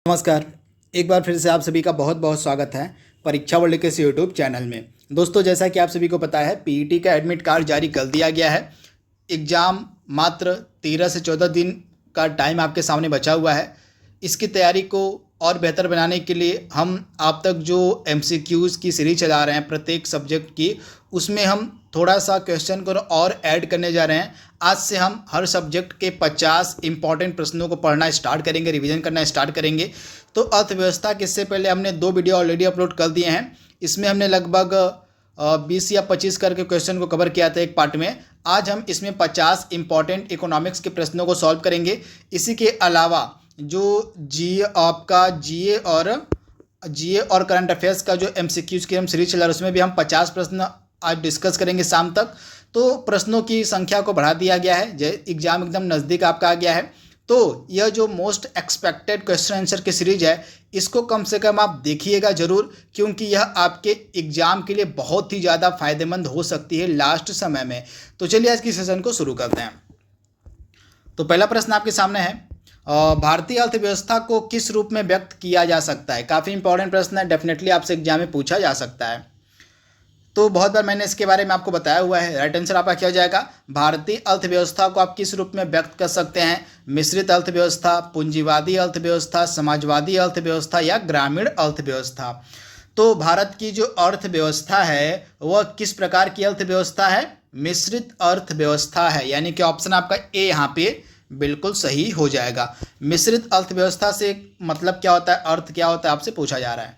नमस्कार। एक बार फिर से आप सभी का बहुत बहुत स्वागत है परीक्षा वर्ल्ड के इस यूट्यूब चैनल में। दोस्तों, जैसा कि आप सभी को पता है, पीईटी का एडमिट कार्ड जारी कर दिया गया है। एग्ज़ाम मात्र 13 से 14 दिन का टाइम आपके सामने बचा हुआ है। इसकी तैयारी को और बेहतर बनाने के लिए हम आप तक जो एमसीक्यूज़ की सीरीज चला रहे हैं प्रत्येक सब्जेक्ट की, उसमें हम थोड़ा सा क्वेश्चन को और ऐड करने जा रहे हैं। आज से हम हर सब्जेक्ट के 50 इंपॉर्टेंट प्रश्नों को पढ़ना स्टार्ट करेंगे, रिवीजन करना स्टार्ट करेंगे। तो अर्थव्यवस्था के इससे पहले हमने 2 वीडियो ऑलरेडी अपलोड कर दिए हैं। इसमें हमने लगभग 20 या 25 करके क्वेश्चन को कवर किया था एक पार्ट में। आज हम इसमें 50 इंपॉर्टेंट इकोनॉमिक्स के प्रश्नों को सॉल्व करेंगे। इसी के अलावा जो जीए और करंट अफेयर्स का जो एमसीक्यूज़ की हम सीरीज चला रहे हैं, उसमें भी हम 50 प्रश्न आज डिस्कस करेंगे शाम तक। तो प्रश्नों की संख्या को बढ़ा दिया गया है, एग्जाम एकदम नज़दीक आपका आ गया है। तो यह जो मोस्ट एक्सपेक्टेड क्वेश्चन आंसर की सीरीज है, इसको कम से कम आप देखिएगा ज़रूर, क्योंकि यह आपके एग्ज़ाम के लिए बहुत ही ज़्यादा फायदेमंद हो सकती है लास्ट समय में। तो चलिए आज की सेशन को शुरू करते हैं। तो पहला प्रश्न आपके सामने है, भारतीय अर्थव्यवस्था को किस रूप में व्यक्त किया जा सकता है। काफ़ी इंपॉर्टेंट प्रश्न है, डेफिनेटली आपसे एग्जाम में पूछा जा सकता है। तो बहुत बार मैंने इसके बारे में आपको बताया हुआ है। राइट आंसर आपका क्या हो जाएगा? भारतीय अर्थव्यवस्था को आप किस रूप में व्यक्त कर सकते हैं? मिश्रित अर्थव्यवस्था, पूंजीवादी अर्थव्यवस्था, समाजवादी अर्थव्यवस्था या ग्रामीण अर्थव्यवस्था। तो भारत की जो अर्थव्यवस्था है वह किस प्रकार की अर्थव्यवस्था है? मिश्रित अर्थव्यवस्था है, यानी कि ऑप्शन आपका ए यहाँ पे बिल्कुल सही हो जाएगा। मिश्रित अर्थव्यवस्था से मतलब क्या होता है, अर्थ क्या होता है, आपसे पूछा जा रहा है।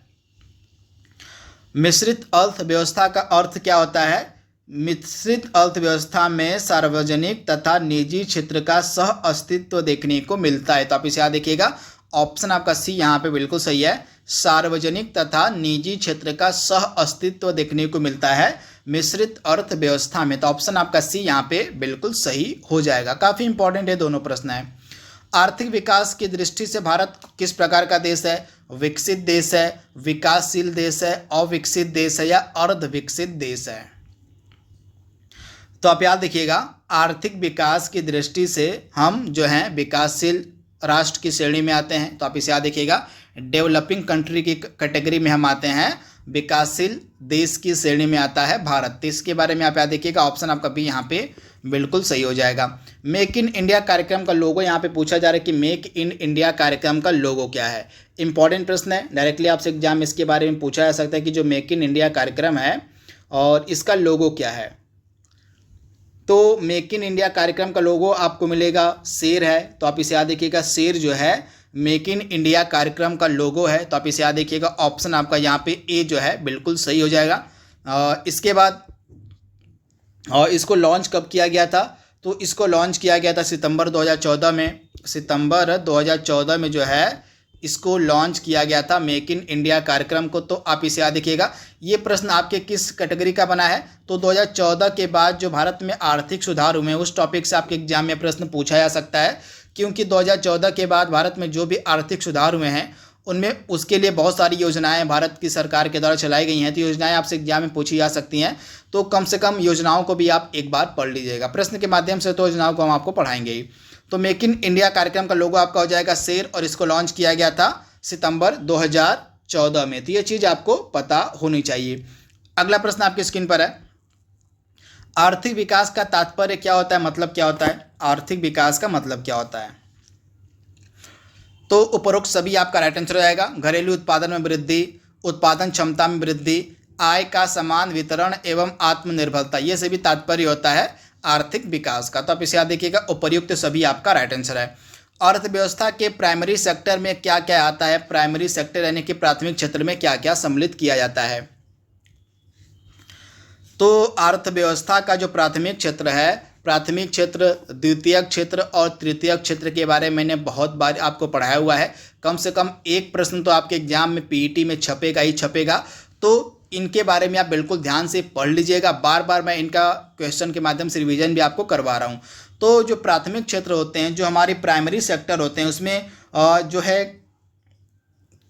मिश्रित अर्थव्यवस्था का अर्थ क्या होता है? मिश्रित अर्थव्यवस्था में सार्वजनिक तथा निजी क्षेत्र का सह अस्तित्व देखने को मिलता है। तो आप इसे याद देखिएगा, ऑप्शन आपका सी यहाँ पे बिल्कुल सही है। सार्वजनिक तथा निजी क्षेत्र का सह अस्तित्व देखने को मिलता है मिश्रित अर्थव्यवस्था में। तो ऑप्शन आपका सी यहाँ पे बिल्कुल सही हो जाएगा। काफ़ी इंपॉर्टेंट है दोनों प्रश्न है। आर्थिक विकास की दृष्टि से भारत किस प्रकार का देश है? विकसित देश है, विकासशील देश है, अविकसित देश है या अर्ध विकसित देश है? तो आप याद देखिएगा, आर्थिक विकास की दृष्टि से हम जो हैं विकासशील राष्ट्र की श्रेणी में आते हैं। तो आप इसे याद देखिएगा, डेवलपिंग कंट्री की कैटेगरी में हम आते हैं, विकासशील देश की श्रेणी में आता है भारत। तो इसके बारे में आप याद देखिएगा, ऑप्शन आपका भी यहाँ पे बिल्कुल सही हो जाएगा। मेक इन इंडिया कार्यक्रम का लोगो यहाँ पे पूछा जा रहा है कि मेक इन इंडिया कार्यक्रम का लोगो क्या है। इंपॉर्टेंट प्रश्न है, डायरेक्टली आपसे एग्जाम में इसके बारे में पूछा जा सकता है कि जो मेक इन इंडिया कार्यक्रम है और इसका लोगो क्या है। तो मेक इन इंडिया कार्यक्रम का लोगो आपको मिलेगा, शेर है। तो आप इसे याद देखिएगा, शेर जो है मेक इन इंडिया कार्यक्रम का लोगो है। तो आप इसे याद देखिएगा, ऑप्शन आपका यहाँ पे ए जो है बिल्कुल सही हो जाएगा। इसके बाद और इसको लॉन्च कब किया गया था? तो इसको लॉन्च किया गया था सितंबर 2014 में। सितंबर 2014 में जो है इसको लॉन्च किया गया था मेक इन इंडिया कार्यक्रम को। तो आप इसे याद देखिएगा। ये प्रश्न आपके किस कैटेगरी का बना है? तो 2014 के बाद जो भारत में आर्थिक सुधार हुए उस टॉपिक से आपके एग्जाम में प्रश्न पूछा जा सकता है, क्योंकि 2014 के बाद भारत में जो भी आर्थिक सुधार हुए हैं उनमें उसके लिए बहुत सारी योजनाएं भारत की सरकार के द्वारा चलाई गई हैं। तो योजनाएं आपसे एग्जाम में पूछी जा सकती हैं। तो कम से कम योजनाओं को भी आप एक बार पढ़ लीजिएगा प्रश्न के माध्यम से। तो योजनाओं को हम आपको पढ़ाएंगे ही। तो मेक इन इंडिया कार्यक्रम का लोगो आपका हो जाएगा शेर, और इसको लॉन्च किया गया था सितंबर 2014 में। तो ये चीज़ आपको पता होनी चाहिए। अगला प्रश्न आपकी स्क्रीन पर है, आर्थिक विकास का तात्पर्य क्या होता है, मतलब क्या होता है? आर्थिक विकास का मतलब क्या होता है? तो उपरोक्त सभी आपका राइट आंसर हो जाएगा। घरेलू उत्पादन में वृद्धि, उत्पादन क्षमता में वृद्धि, आय का समान वितरण एवं आत्मनिर्भरता, ये सभी तात्पर्य होता है आर्थिक विकास का। तो आप इसे याद देखिएगा, उपर्युक्त सभी आपका राइट आंसर है। अर्थव्यवस्था के प्राइमरी सेक्टर में क्या क्या आता है? प्राइमरी सेक्टर यानी कि प्राथमिक क्षेत्र में क्या क्या सम्मिलित किया जाता है? तो अर्थव्यवस्था का जो प्राथमिक क्षेत्र है, प्राथमिक क्षेत्र, द्वितीयक क्षेत्र और तृतीयक क्षेत्र के बारे में मैंने बहुत बार आपको पढ़ाया हुआ है। कम से कम एक प्रश्न तो आपके एग्जाम में पीईटी में छपेगा ही छपेगा। तो इनके बारे में आप बिल्कुल ध्यान से पढ़ लीजिएगा। बार बार मैं इनका क्वेश्चन के माध्यम से रिवीजन भी आपको करवा रहा हूँ। तो जो प्राथमिक क्षेत्र होते हैं, जो हमारे प्राइमरी सेक्टर होते हैं, उसमें जो है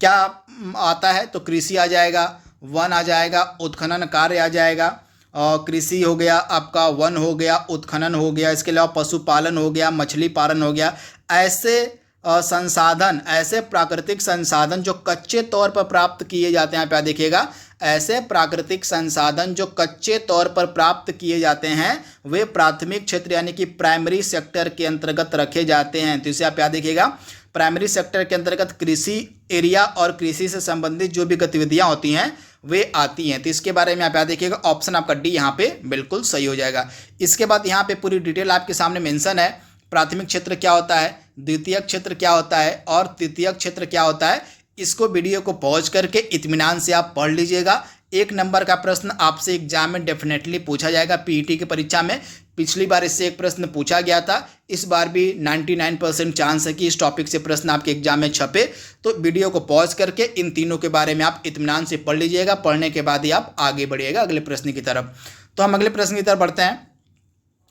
क्या आता है? तो कृषि आ जाएगा, वन आ जाएगा, उत्खनन कार्य आ जाएगा, कृषि हो गया आपका, वन हो गया, उत्खनन हो गया, इसके अलावा पशुपालन हो गया, मछली पालन हो गया। ऐसे संसाधन, ऐसे प्राकृतिक संसाधन जो कच्चे तौर पर प्राप्त किए जाते हैं, यहाँ पे देखिएगा, ऐसे प्राकृतिक संसाधन जो कच्चे तौर पर प्राप्त किए जाते हैं वे प्राथमिक क्षेत्र यानी कि प्राइमरी सेक्टर के अंतर्गत रखे जाते हैं। तो इसे आप याद देखिएगा, प्राइमरी सेक्टर के अंतर्गत कृषि एरिया और कृषि से संबंधित जो भी गतिविधियां होती हैं वे आती हैं। तो इसके बारे में आप याद देखिएगा, ऑप्शन आपका डी यहाँ पे बिल्कुल सही हो जाएगा। इसके बाद यहाँ पे पूरी डिटेल आपके सामने मेंशन है, प्राथमिक क्षेत्र क्या होता है, द्वितीयक क्षेत्र क्या होता है और तृतीयक क्षेत्र क्या होता है। इसको वीडियो को पॉज करके इत्मीनान से आप पढ़ लीजिएगा। 1 नंबर का प्रश्न आपसे एग्जाम में डेफिनेटली पूछा जाएगा। पीईटी की परीक्षा में पिछली बार इससे एक प्रश्न पूछा गया था, इस बार भी 99% चांस है कि इस टॉपिक से प्रश्न आपके एग्जाम में छपे। तो वीडियो को पॉज करके इन तीनों के बारे में आप इत्मीनान से पढ़ लीजिएगा। पढ़ने के बाद ही आप आगे बढ़िएगा अगले प्रश्न की तरफ। तो हम अगले प्रश्न की तरफ बढ़ते हैं।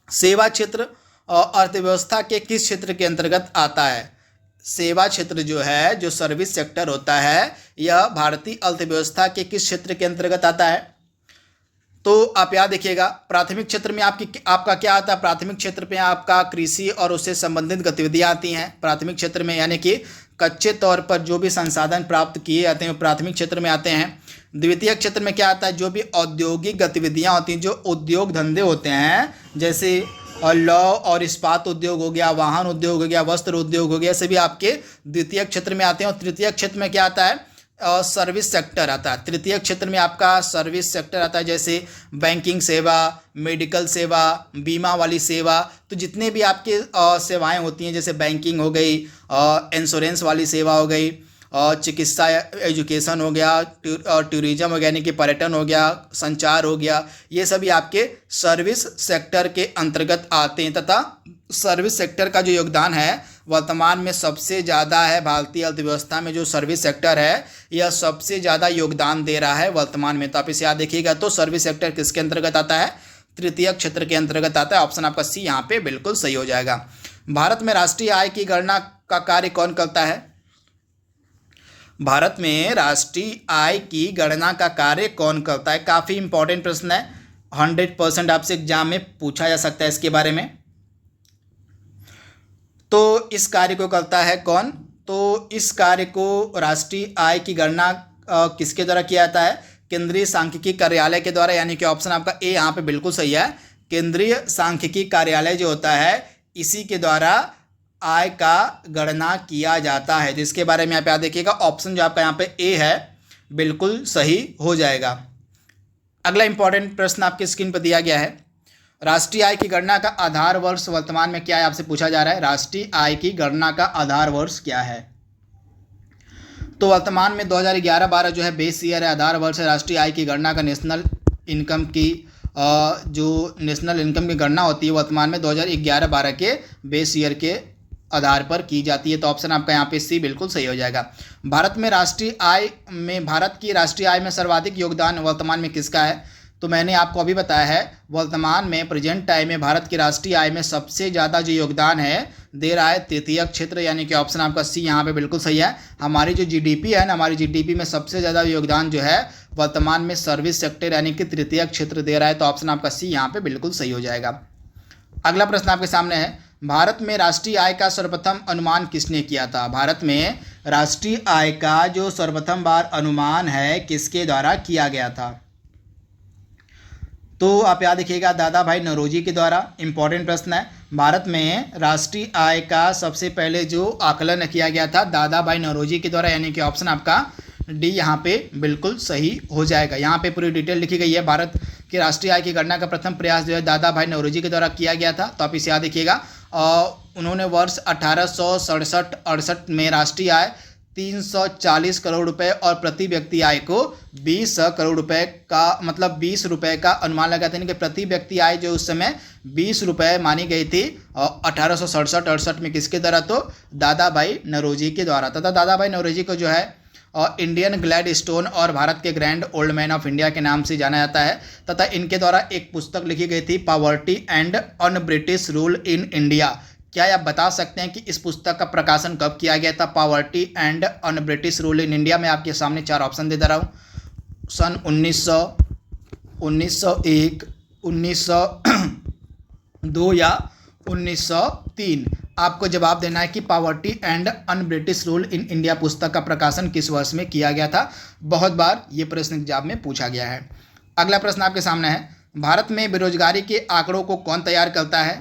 सेवा क्षेत्र अर्थव्यवस्था के किस क्षेत्र के अंतर्गत आता है? सेवा क्षेत्र जो है, जो सर्विस सेक्टर होता है, यह भारतीय अर्थव्यवस्था के किस क्षेत्र के अंतर्गत आता है? तो आप याद देखिएगा, प्राथमिक क्षेत्र में आपका क्या आता है? प्राथमिक क्षेत्र में आपका कृषि और उससे संबंधित गतिविधियां आती हैं प्राथमिक क्षेत्र में, यानी कि कच्चे तौर पर जो भी संसाधन प्राप्त किए जाते हैं वो प्राथमिक क्षेत्र में आते हैं। द्वितीय क्षेत्र में क्या आता है? जो भी औद्योगिक गतिविधियां होती हैं, जो उद्योग धंधे होते हैं, जैसे लौ और इस्पात उद्योग हो गया, वाहन उद्योग हो गया, वस्त्र उद्योग हो गया, सभी आपके द्वितीय क्षेत्र में आते हैं। और तृतीय क्षेत्र में क्या आता है? सर्विस सेक्टर आता है। तृतीय क्षेत्र में आपका सर्विस सेक्टर आता है, जैसे बैंकिंग सेवा, मेडिकल सेवा, बीमा वाली सेवा। तो जितने भी आपके सेवाएं होती हैं, जैसे बैंकिंग हो गई, इंश्योरेंस वाली सेवा हो गई, चिकित्सा एजुकेशन हो गया, टूरिज्म हो गया यानी कि पर्यटन हो गया, संचार हो गया, ये सभी आपके सर्विस सेक्टर के अंतर्गत आते हैं। तथा सर्विस सेक्टर का जो योगदान है वर्तमान में सबसे ज़्यादा है। भारतीय अर्थव्यवस्था में जो सर्विस सेक्टर है यह सबसे ज़्यादा योगदान दे रहा है वर्तमान में। तो आप इसे याद देखिएगा। तो सर्विस सेक्टर किसके अंतर्गत आता है? तृतीय क्षेत्र के अंतर्गत आता है। ऑप्शन आपका सी यहाँ पे बिल्कुल सही हो जाएगा। भारत में राष्ट्रीय आय की गणना का कार्य कौन करता है? भारत में राष्ट्रीय आय की गणना का कार्य कौन करता है? काफ़ी इंपॉर्टेंट प्रश्न है, 100% आपसे एग्जाम में पूछा जा सकता है इसके बारे में। तो इस कार्य को करता है कौन? तो इस कार्य को राष्ट्रीय आय की गणना किसके द्वारा किया जाता है? केंद्रीय सांख्यिकी कार्यालय के द्वारा, यानी कि ऑप्शन आपका ए यहाँ पे बिल्कुल सही है। केंद्रीय सांख्यिकी कार्यालय जो होता है इसी के द्वारा आय का गणना किया जाता है। जिसके बारे में आप याद देखिएगा, ऑप्शन जो आपका यहाँ पे ए है बिल्कुल सही हो जाएगा। अगला इंपॉर्टेंट प्रश्न आपकी स्क्रीन पर दिया गया है। राष्ट्रीय आय की गणना का आधार वर्ष वर्तमान में क्या है? आपसे पूछा जा रहा है राष्ट्रीय आय की गणना का आधार वर्ष क्या है? तो वर्तमान में 2011-12 जो है बेस ईयर है, आधार वर्ष है। राष्ट्रीय आय की गणना का नेशनल इनकम की जो नेशनल इनकम की गणना होती है वर्तमान में 2011-12 के बेस ईयर के आधार पर की जाती है। तो ऑप्शन आपका यहाँ पे सी बिल्कुल सही हो जाएगा। भारत की राष्ट्रीय आय में सर्वाधिक योगदान वर्तमान में किसका है? तो मैंने आपको अभी बताया है, वर्तमान में प्रेजेंट टाइम में भारत की राष्ट्रीय आय में सबसे ज़्यादा जो योगदान है दे रहा है तृतीय क्षेत्र, यानी कि ऑप्शन आपका सी यहाँ पे बिल्कुल सही है। हमारी जो जीडीपी है ना, हमारी जीडीपी में सबसे ज़्यादा योगदान जो है वर्तमान में सर्विस सेक्टर यानी कि तृतीय क्षेत्र दे रहा है। तो ऑप्शन आपका सी यहाँ पे बिल्कुल सही हो जाएगा। अगला प्रश्न आपके सामने है, भारत में राष्ट्रीय आय का सर्वप्रथम अनुमान किसने किया था? भारत में राष्ट्रीय आय का जो सर्वप्रथम बार अनुमान है किसके द्वारा किया गया था? तो आप याद रखिएगा, दादा भाई नौरोजी के द्वारा। इंपॉर्टेंट प्रश्न है। भारत में राष्ट्रीय आय का सबसे पहले जो आकलन किया गया था दादा भाई नौरोजी के द्वारा, यानी कि ऑप्शन आपका डी यहाँ पे बिल्कुल सही हो जाएगा। यहाँ पे पूरी डिटेल लिखी गई है। भारत की राष्ट्रीय आय की गणना का प्रथम प्रयास जो है दादा भाई नौरोजी के द्वारा किया गया था। तो आप इसे याद रखिएगा। उन्होंने वर्ष 1867-68 में राष्ट्रीय आय 340 करोड़ रुपए और प्रति व्यक्ति आय को 20 करोड़ रुपए का, मतलब 20 रुपए का अनुमान लगाते हैं कि प्रति व्यक्ति आय जो उस समय 20 रुपए मानी गई थी 1867-68 में। किसके द्वारा? तो दादा भाई नौरोजी के द्वारा। तथा दादा भाई नौरोजी को जो है इंडियन ग्लैडस्टोन और भारत के grand old man of India के नाम से जाना जाता है। तथा इनके द्वारा एक पुस्तक लिखी गई थी, poverty and un British rule in India. क्या आप बता सकते हैं कि इस पुस्तक का प्रकाशन कब किया गया था? Poverty and un British rule in India में आपके सामने 4 ऑप्शन दे रहा हूँ। सन 1900, 1901, 1902 या 1903। आपको जवाब देना है कि poverty and un British rule in India पुस्तक का प्रकाशन किस वर्ष में किया गया था। बहुत बार ये प्रश्न एग्जाम में पूछा गया है। अगला प्रश्न आपके सामने है, भारत में बेरोजगारी के आंकड़ों को कौन तैयार करता है?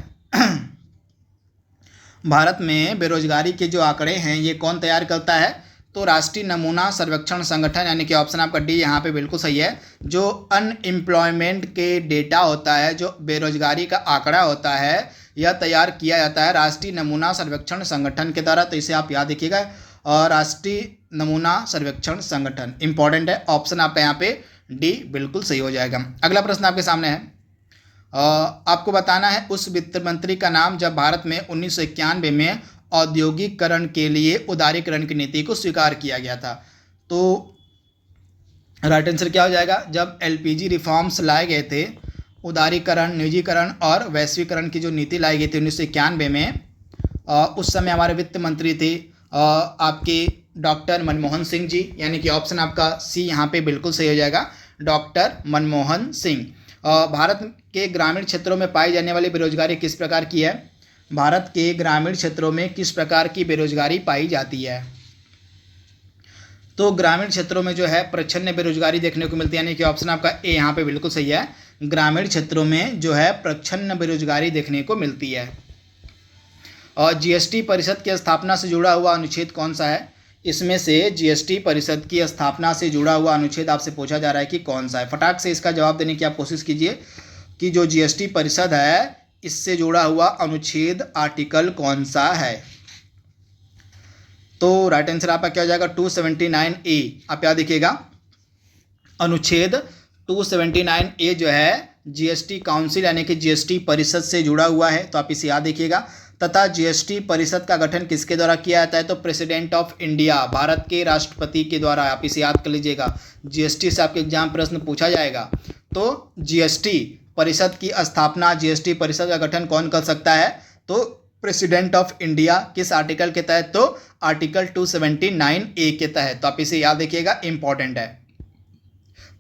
भारत में बेरोजगारी के जो आंकड़े हैं ये कौन तैयार करता है? तो राष्ट्रीय नमूना सर्वेक्षण संगठन, यानी कि ऑप्शन आपका डी यहाँ पे बिल्कुल सही है। जो अनएम्प्लॉयमेंट के डेटा होता है, जो बेरोजगारी का आंकड़ा होता है, यह तैयार किया जाता है राष्ट्रीय नमूना सर्वेक्षण संगठन के द्वारा। तो इसे आप याद रखिएगा, और राष्ट्रीय नमूना सर्वेक्षण संगठन इंपॉर्टेंट है। ऑप्शन आपका यहाँ पे डी बिल्कुल सही हो जाएगा। अगला प्रश्न आपके सामने है, आपको बताना है उस वित्त मंत्री का नाम जब भारत में 1991 में औद्योगिकरण के लिए उदारीकरण की नीति को स्वीकार किया गया था। तो राइट आंसर क्या हो जाएगा? जब एलपीजी रिफॉर्म्स लाए गए थे, उदारीकरण, निजीकरण और वैश्वीकरण की जो नीति लाई गई थी 1991 में, उस समय हमारे वित्त मंत्री थे आपके डॉक्टर मनमोहन सिंह जी, यानी कि ऑप्शन आपका सी यहाँ पे बिल्कुल सही हो जाएगा, डॉक्टर मनमोहन सिंह। भारत के ग्रामीण क्षेत्रों में पाई जाने वाली बेरोजगारी किस प्रकार की है? भारत के ग्रामीण क्षेत्रों में किस प्रकार की बेरोजगारी पाई जाती है? तो ग्रामीण क्षेत्रों में जो है प्रच्छन्न बेरोजगारी देखने को मिलती है, यानी कि ऑप्शन आपका ए यहाँ पे बिल्कुल सही है। ग्रामीण क्षेत्रों में जो है प्रच्छन्न बेरोजगारी देखने को मिलती है। और जीएसटी परिषद की स्थापना से जुड़ा हुआ अनुच्छेद कौन सा है? इसमें से जीएसटी परिषद की स्थापना से जुड़ा हुआ अनुच्छेद आपसे पूछा जा रहा है कि कौन सा है। फटाक से इसका जवाब देने की आप कोशिश कीजिए कि जो जीएसटी परिषद है इससे जुड़ा हुआ अनुच्छेद आर्टिकल कौन सा है। तो राइट आंसर आपका क्या हो जाएगा? 279A। आप याद देखिएगा, अनुच्छेद 279A जो है जीएसटी काउंसिल यानी कि जीएसटी परिषद से जुड़ा हुआ है, तो आप इसे याद देखिएगा। तथा जीएसटी परिषद का गठन किसके द्वारा किया जाता है? तो प्रेसिडेंट ऑफ इंडिया, भारत के राष्ट्रपति के द्वारा। आप इसे याद कर लीजिएगा, जीएसटी से आपके एग्जाम प्रश्न पूछा जाएगा। तो जीएसटी परिषद की स्थापना, जीएसटी परिषद का गठन कौन कर सकता है? तो प्रेसिडेंट ऑफ इंडिया। किस आर्टिकल के तहत? तो आर्टिकल 279A के तहत। तो आप इसे याद रखिएगा, इंपॉर्टेंट है।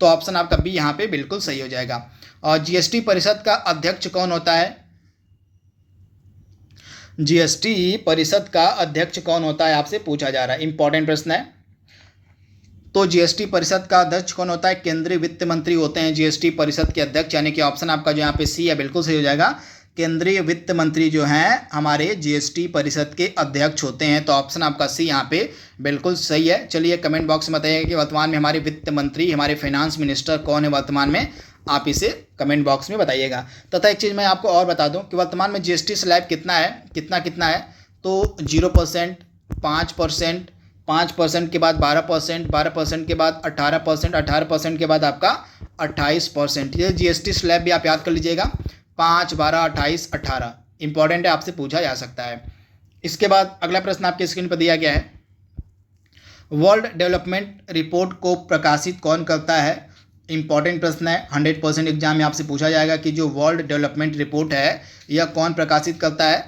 तो ऑप्शन आपका बी यहाँ पे बिल्कुल सही हो जाएगा। और जीएसटी परिषद का अध्यक्ष कौन होता है? जीएसटी परिषद का अध्यक्ष कौन होता है आपसे पूछा जा रहा है, इंपॉर्टेंट प्रश्न है। तो जीएसटी परिषद का अध्यक्ष कौन होता है? केंद्रीय वित्त मंत्री होते हैं जीएसटी परिषद के अध्यक्ष, यानी कि ऑप्शन आपका जो यहाँ पे सी है बिल्कुल सही हो जाएगा। केंद्रीय वित्त मंत्री जो हैं हमारे जीएसटी परिषद के अध्यक्ष होते हैं। तो ऑप्शन आपका सी यहाँ पे बिल्कुल सही है। चलिए कमेंट बॉक्स में बताइएगा कि वर्तमान में हमारे वित्त मंत्री, हमारे फाइनेंस मिनिस्टर कौन है वर्तमान में, आप इसे कमेंट बॉक्स में बताइएगा। तथा एक चीज़ मैं आपको और बता दूं कि वर्तमान में जीएसटी स्लैब कितना है, कितना है? तो 0%, 5%, 5% के बाद 12%, 12% के बाद 18%, 18% के बाद आपका 28%। ये जीएसटी स्लैब भी आप याद कर लीजिएगा, 5, 12, 28, 18 इंपॉर्टेंट है, आपसे पूछा जा सकता है। इसके बाद अगला प्रश्न आपके स्क्रीन पर दिया गया है, वर्ल्ड डेवलपमेंट रिपोर्ट को प्रकाशित कौन करता है? इंपॉर्टेंट प्रश्न है, 100% एग्जाम में आपसे पूछा जाएगा कि जो वर्ल्ड डेवलपमेंट रिपोर्ट है यह कौन प्रकाशित करता है?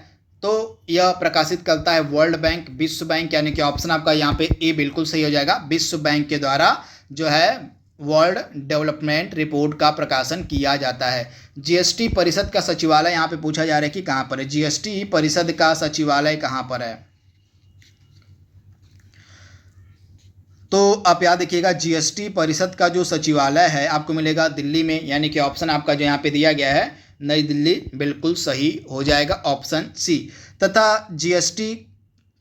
तो यह प्रकाशित करता है वर्ल्ड बैंक, विश्व बैंक, यानी कि ऑप्शन आपका यहाँ पे ए बिल्कुल सही हो जाएगा। विश्व बैंक के द्वारा जो है वर्ल्ड डेवलपमेंट रिपोर्ट का प्रकाशन किया जाता है। जीएसटी परिषद का सचिवालय यहाँ पे पूछा जा रहा है कि कहाँ पर है? जीएसटी परिषद का सचिवालय कहाँ पर है? तो आप याद रखिएगा, जीएसटी परिषद का जो सचिवालय है आपको मिलेगा दिल्ली में, यानी कि ऑप्शन आपका जो यहाँ पे दिया गया है नई दिल्ली बिल्कुल सही हो जाएगा, ऑप्शन सी। तथा जीएसटी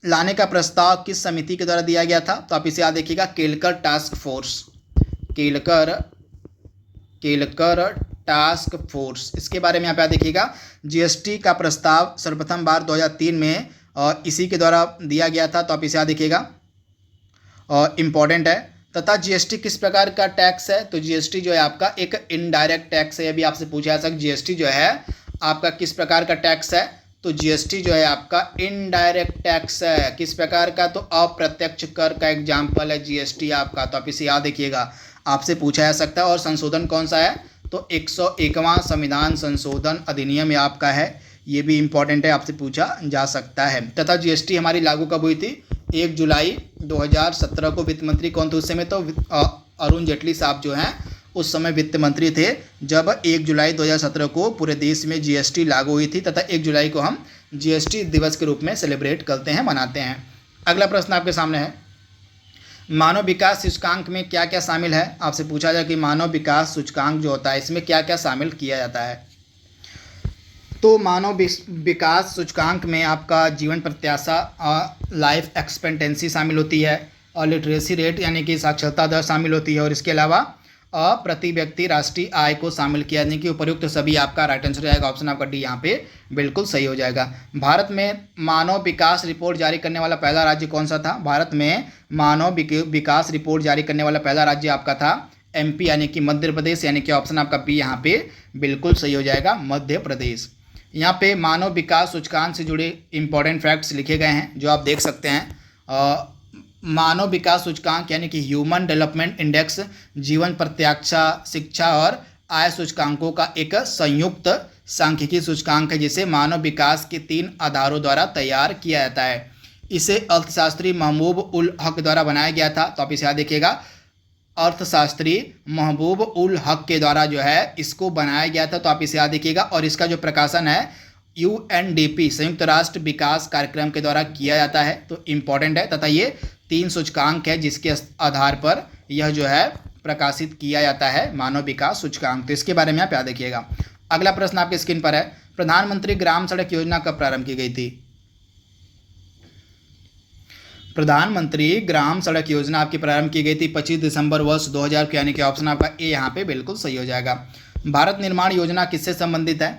लाने का प्रस्ताव किस समिति के द्वारा दिया गया था? तो आप इसे याद रखिएगा, Kelkar task force, Kelkar task force. इसके बारे में आप याद रखिएगा, जीएसटी का प्रस्ताव सर्वप्रथम बार 2003 में इसी के द्वारा दिया गया था। तो आप इसे याद रखिएगा, इम्पॉर्टेंट है। तथा जीएसटी किस प्रकार का टैक्स है? तो जीएसटी जो है आपका एक इनडायरेक्ट टैक्स है। अभी आपसे पूछा जा सकता है जीएसटी जो है आपका किस प्रकार का टैक्स है? तो जीएसटी जो है आपका इनडायरेक्ट टैक्स है। किस प्रकार का? तो अप्रत्यक्ष कर का एग्जाम्पल है जीएसटी आपका। तो आप इसे याद रखिएगा, आपसे पूछा जा सकता है। और संशोधन कौन सा है? तो 101वां संविधान संशोधन अधिनियम आपका है, ये भी इम्पॉर्टेंट है, आपसे पूछा जा सकता है। तथा जीएसटी हमारी लागू कब हुई थी? 1 जुलाई 2017 को। वित्त मंत्री कौन थे उस समय? तो अरुण जेटली साहब जो हैं उस समय वित्त मंत्री थे जब 1 जुलाई 2017 को पूरे देश में जीएसटी लागू हुई थी। तथा 1 जुलाई को हम जीएसटी दिवस के रूप में सेलिब्रेट करते हैं, मनाते हैं। अगला प्रश्न आपके सामने है, मानव विकास सूचकांक में क्या क्या शामिल है। आपसे पूछा जाए कि मानव विकास सूचकांक जो होता है इसमें क्या क्या शामिल किया जाता है। तो मानव विकास सूचकांक में आपका जीवन प्रत्याशा, लाइफ एक्सपेक्टेंसी शामिल होती है, और लिटरेसी रेट यानी कि साक्षरता दर शामिल होती है, और इसके अलावा प्रति व्यक्ति राष्ट्रीय आय को शामिल किया, यानी कि उपयुक्त सभी आपका राइट आंसर जाएगा। ऑप्शन आपका डी यहाँ पे बिल्कुल सही हो जाएगा। भारत में मानव विकास रिपोर्ट जारी करने वाला पहला राज्य कौन सा था। भारत में मानव विकास रिपोर्ट जारी करने वाला पहला राज्य आपका था एमपी, यानी कि मध्य प्रदेश, यानी कि ऑप्शन आपका बी यहाँ पे बिल्कुल सही हो जाएगा, मध्य प्रदेश। यहाँ पे मानव विकास सूचकांक से जुड़े इंपॉर्टेंट फैक्ट्स लिखे गए हैं जो आप देख सकते हैं। मानव विकास सूचकांक यानी कि ह्यूमन डेवलपमेंट इंडेक्स जीवन प्रत्याशा, शिक्षा और आय सूचकांकों का एक संयुक्त सांख्यिकी सूचकांक है, जिसे मानव विकास के 3 आधारों द्वारा तैयार किया जाता है। इसे अर्थशास्त्री महबूब उल हक द्वारा बनाया गया था। तो आप इसे याद देखिएगा, अर्थशास्त्री महबूब उल हक के द्वारा जो है इसको बनाया गया था। तो आप इसे याद देखिएगा, और इसका जो प्रकाशन है यूएनडीपी संयुक्त राष्ट्र विकास कार्यक्रम के द्वारा किया जाता है। तो इम्पॉर्टेंट है, तथा ये 3 सूचकांक है जिसके आधार पर यह जो है प्रकाशित किया जाता है मानव विकास सूचकांक। तो इसके बारे में आप याद रखिएगा। अगला प्रश्न आपके स्क्रीन पर है, प्रधानमंत्री ग्राम सड़क योजना कब प्रारंभ की गई थी। प्रधानमंत्री ग्राम सड़क योजना आपकी प्रारंभ की गई थी 25 दिसंबर वर्ष 2000 को, यानी कि ऑप्शन आपका ए यहाँ पे बिल्कुल सही हो जाएगा। भारत निर्माण योजना किससे संबंधित है।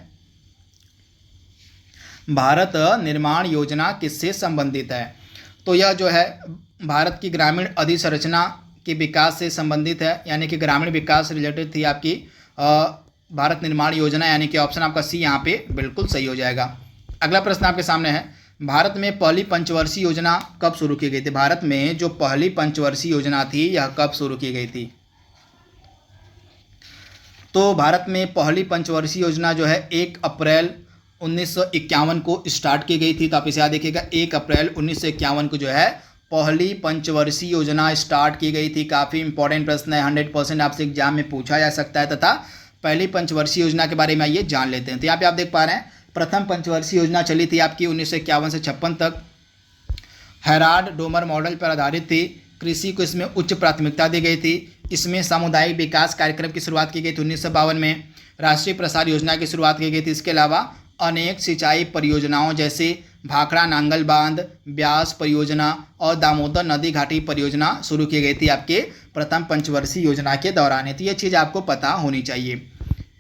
भारत निर्माण योजना किससे संबंधित है। तो यह जो है भारत की ग्रामीण अधोसंरचना के विकास से संबंधित है, यानी कि ग्रामीण विकास से रिलेटेड थी आपकी भारत निर्माण योजना, यानी कि ऑप्शन आपका सी यहाँ पे बिल्कुल सही हो जाएगा। अगला प्रश्न आपके सामने है, भारत में पहली पंचवर्षीय योजना कब शुरू की गई थी। भारत में जो पहली पंचवर्षीय योजना थी यह कब शुरू की गई थी। तो भारत में पहली पंचवर्षीय योजना जो है 1 अप्रैल 1951 को स्टार्ट की गई थी। तो आप इसे याद देखिएगा, 1 अप्रैल 1951 को जो है पहली पंचवर्षीय योजना स्टार्ट की गई थी। काफ़ी इंपॉर्टेंट प्रश्न है, 100% आपसे एग्जाम में पूछा जा सकता है, तथा पहली पंचवर्षीय योजना के बारे में आइए जान लेते हैं। तो यहाँ पे आप देख पा रहे हैं, प्रथम पंचवर्षीय योजना चली थी आपकी 1951 से 56 तक, हेराल्ड डोमर मॉडल पर आधारित थी। कृषि को इसमें उच्च प्राथमिकता दी गई थी। इसमें सामुदायिक विकास कार्यक्रम की शुरुआत की गई थी 1952 में। राष्ट्रीय प्रसार योजना की शुरुआत की गई थी। इसके अलावा अनेक सिंचाई परियोजनाओं जैसे भाखड़ा नांगल बांध, ब्यास परियोजना और दामोदर नदी घाटी परियोजना शुरू की गई थी आपके प्रथम पंचवर्षीय योजना के दौरान। तो ये चीज़ आपको पता होनी चाहिए।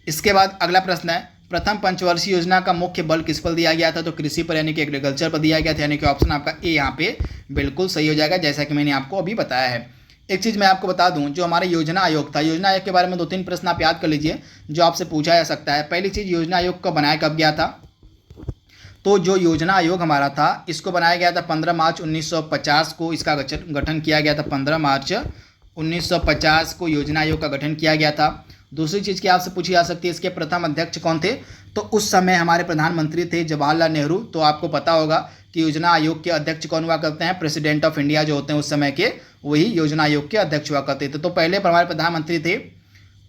इसके बाद अगला प्रश्न है, प्रथम पंचवर्षीय योजना का मुख्य बल किस पर दिया गया था। तो कृषि पर यानी कि एग्रीकल्चर पर दिया गया था, यानी कि ऑप्शन आपका ए यहाँ पे बिल्कुल सही हो जाएगा, जैसा कि मैंने आपको अभी बताया है। एक चीज़ मैं आपको बता दूं, जो हमारा योजना आयोग था, योजना आयोग के बारे में 2-3 प्रश्न आप याद कर लीजिए जो आपसे पूछा जा सकता है। पहली चीज़, योजना आयोग को बनाया कब गया था। तो जो योजना आयोग हमारा था इसको बनाया गया था 15 मार्च 1950 को, इसका गठन किया गया था 15 मार्च 1950 को योजना आयोग का गठन किया गया था। दूसरी चीज़ की आपसे पूछी जा सकती है, इसके प्रथम अध्यक्ष कौन थे। तो उस समय हमारे प्रधानमंत्री थे जवाहरलाल नेहरू। तो आपको पता होगा कि योजना आयोग के अध्यक्ष कौन हुआ करते हैं, प्रेसिडेंट ऑफ इंडिया जो होते हैं उस समय के, वही योजना आयोग के अध्यक्ष हुआ करते थे। तो पहले हमारे प्रधानमंत्री थे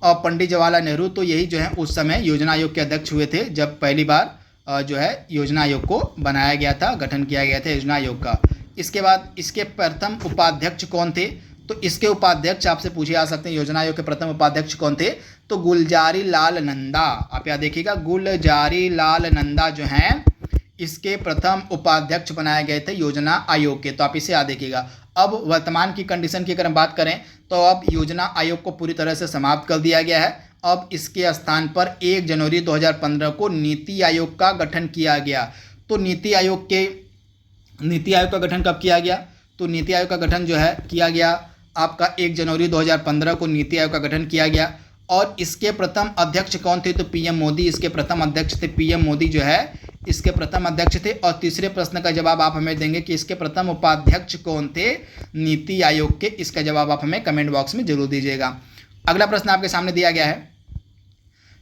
और पंडित जवाहरलाल नेहरू, तो यही जो है उस समय योजना आयोग के अध्यक्ष हुए थे जब पहली बार जो है योजना आयोग को बनाया गया था, गठन किया गया था योजना आयोग का। इसके बाद इसके प्रथम उपाध्यक्ष कौन थे। तो इसके उपाध्यक्ष आपसे पूछे जा सकते हैं, योजना आयोग के प्रथम उपाध्यक्ष कौन थे। तो गुलजारी लाल नंदा, आप याद देखिएगा, गुलजारी लाल नंदा जो हैं इसके प्रथम उपाध्यक्ष बनाए गए थे योजना आयोग के। तो आप इसे याद देखिएगा। अब वर्तमान की कंडीशन की अगर हम बात करें तो अब योजना आयोग को पूरी तरह से समाप्त कर दिया गया है। अब इसके स्थान पर 1 जनवरी 2015 को नीति आयोग का गठन किया गया। तो नीति आयोग का गठन कब किया गया। तो नीति आयोग का गठन जो है किया गया आपका 1 जनवरी 2015 को नीति आयोग का गठन किया गया। और इसके प्रथम अध्यक्ष कौन थे। तो पीएम मोदी इसके प्रथम अध्यक्ष थे। पीएम मोदी जो है इसके प्रथम अध्यक्ष थे। और तीसरे प्रश्न का जवाब आप हमें देंगे कि इसके प्रथम उपाध्यक्ष कौन थे नीति आयोग के। इसका जवाब आप हमें कमेंट बॉक्स में जरूर दीजिएगा। अगला प्रश्न आपके सामने दिया गया है,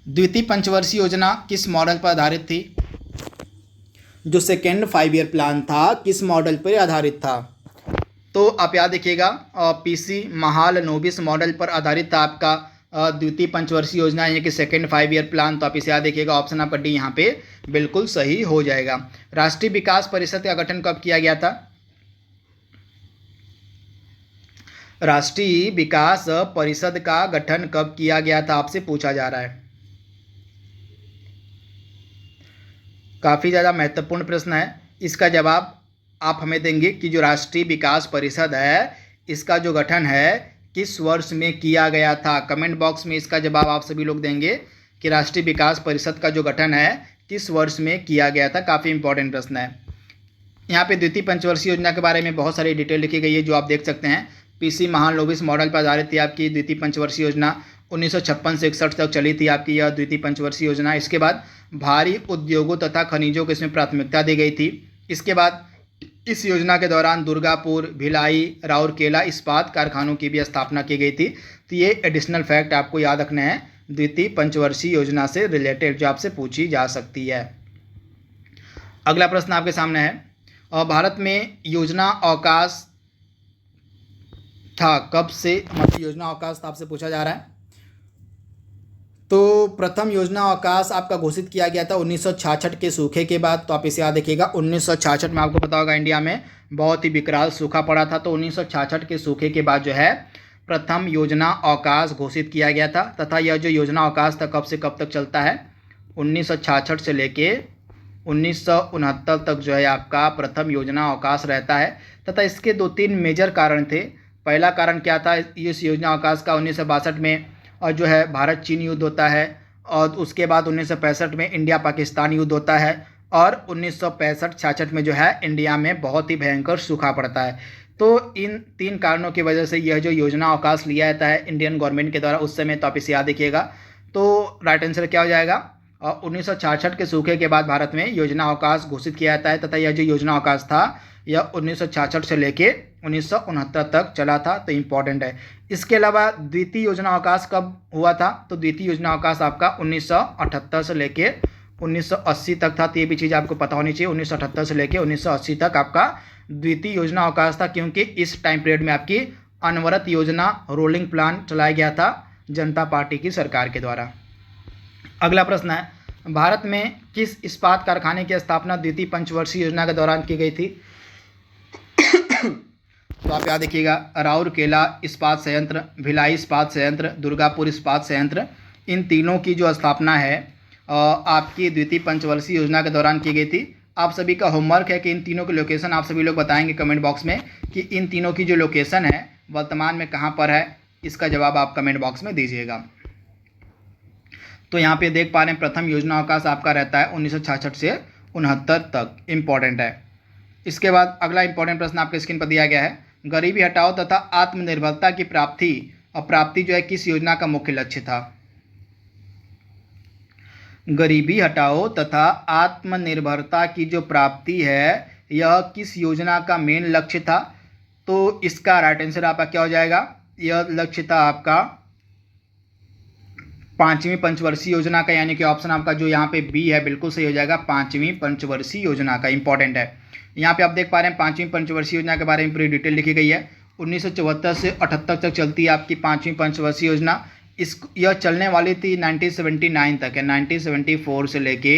द्वितीय पंचवर्षीय योजना किस मॉडल पर आधारित थी। जो सेकेंड 5 ईयर प्लान था किस मॉडल पर आधारित था। तो आप याद रखिएगा, पीसी महालनोबिस मॉडल पर आधारित था आपका द्वितीय पंचवर्षीय योजना, यानी कि सेकेंड 5 ईयर प्लान। तो आप इसे याद देखिएगा, ऑप्शन आपका डी यहाँ पे बिल्कुल सही हो जाएगा। राष्ट्रीय विकास परिषद का गठन कब किया गया था? राष्ट्रीय विकास परिषद का गठन कब किया गया था, आपसे पूछा जा रहा है। काफ़ी ज़्यादा महत्वपूर्ण प्रश्न है। इसका जवाब आप हमें देंगे कि जो राष्ट्रीय विकास परिषद है इसका जो गठन है किस वर्ष में किया गया था। कमेंट बॉक्स में इसका जवाब आप सभी लोग देंगे कि राष्ट्रीय विकास परिषद का जो गठन है किस वर्ष में किया गया था। काफ़ी इंपॉर्टेंट प्रश्न है। यहाँ पे द्वितीय पंचवर्षीय योजना के बारे में बहुत सारी डिटेल लिखी गई है जो आप देख सकते हैं। पीसी महालनोबिस मॉडल पर आधारित थी आपकी द्वितीय पंचवर्षीय योजना। 1956 से 61 तक चली थी आपकी यह द्वितीय पंचवर्षीय योजना। इसके बाद भारी उद्योगों तथा खनिजों को इसमें प्राथमिकता दी गई थी। इसके बाद इस योजना के दौरान दुर्गापुर, भिलाई, राउरकेला इस्पात कारखानों की भी स्थापना की गई थी। तो ये एडिशनल फैक्ट आपको याद रखने हैं द्वितीय पंचवर्षीय योजना से रिलेटेड जो आपसे पूछी जा सकती है। अगला प्रश्न आपके सामने है, और भारत में योजना अवकाश था कब से, मतलब योजना अवकाश था आपसे पूछा जा रहा है। तो प्रथम योजना अवकाश आपका घोषित किया गया था 1966 के सूखे के बाद। तो आप इसे याद रखिएगा। 1966 में आपको पता होगा इंडिया में बहुत ही विकराल सूखा पड़ा था। तो 1966 के सूखे के बाद जो है प्रथम योजना अवकाश घोषित किया गया था। तथा यह जो योजना अवकाश था कब से कब तक चलता है, 1966 से लेके 1969 तक जो है आपका प्रथम योजना अवकाश रहता है। तथा इसके 2-3 मेजर कारण थे। पहला कारण क्या था इस योजना अवकाश का, 1962 में और जो है भारत चीन युद्ध होता है, और उसके बाद 1965 में इंडिया पाकिस्तान युद्ध होता है, और 1965-66 में जो है इंडिया में बहुत ही भयंकर सूखा पड़ता है। तो इन 3 कारणों की वजह से यह जो योजना अवकाश लिया जाता है इंडियन गवर्नमेंट के द्वारा उस समय, तो आप इसे याद रखिएगा। तो राइट आंसर क्या हो जाएगा, 1966 के सूखे के बाद भारत में योजना अवकाश घोषित किया जाता है। तथा यह जो योजना अवकाश था यह 1966 से लेके 1969 तक चला था। तो इम्पॉर्टेंट है। इसके अलावा द्वितीय योजना अवकाश कब हुआ था, तो द्वितीय योजना अवकाश आपका 1978 से लेके 1980 तक था। तो ये भी चीज़ आपको पता होनी चाहिए। 1978 से लेके 1980 तक आपका द्वितीय योजना अवकाश था, क्योंकि इस टाइम पीरियड में आपकी अनवरत योजना रोलिंग प्लान चलाया गया था जनता पार्टी की सरकार के द्वारा। अगला प्रश्न है, भारत में किस इस्पात कारखाने की स्थापना द्वितीय पंचवर्षीय योजना के दौरान की गई थी? तो आप याद रखिएगा, राउरकेला इस्पात संयंत्र, भिलाई इस्पात संयंत्र, दुर्गापुर इस्पात संयंत्र, इन तीनों की जो स्थापना है आपकी द्वितीय पंचवर्षीय योजना के दौरान की गई थी। आप सभी का होमवर्क है कि इन तीनों के लोकेशन आप सभी लोग बताएंगे कमेंट बॉक्स में कि इन तीनों की जो लोकेशन है वर्तमान में कहाँ पर है। इसका जवाब आप कमेंट बॉक्स में दीजिएगा। तो यहाँ पे देख पा रहे हैं प्रथम योजना अवकाश आपका रहता है 1966 से 69 तक। इम्पॉर्टेंट है। इसके बाद अगला इंपॉर्टेंट प्रश्न आपके स्क्रीन पर दिया गया है, गरीबी हटाओ तथा आत्मनिर्भरता की प्राप्ति जो है किस योजना का मुख्य लक्ष्य था? गरीबी हटाओ तथा आत्मनिर्भरता की जो प्राप्ति है यह किस योजना का मेन लक्ष्य था? तो इसका राइट आंसर आपका क्या हो जाएगा, यह लक्ष्य था आपका 5वीं पंचवर्षीय योजना का, यानी कि ऑप्शन आपका जो यहाँ पे बी है बिल्कुल सही हो जाएगा, 5वीं पंचवर्षीय योजना का। इंपॉर्टेंट है। यहाँ पे आप देख पा रहे हैं 5वीं पंचवर्षीय योजना के बारे में पूरी डिटेल लिखी गई है। 1974 से 78 तक चलती है आपकी 5वीं पंचवर्षीय योजना। यह चलने वाली थी 1979 तक है, 1974 से लेके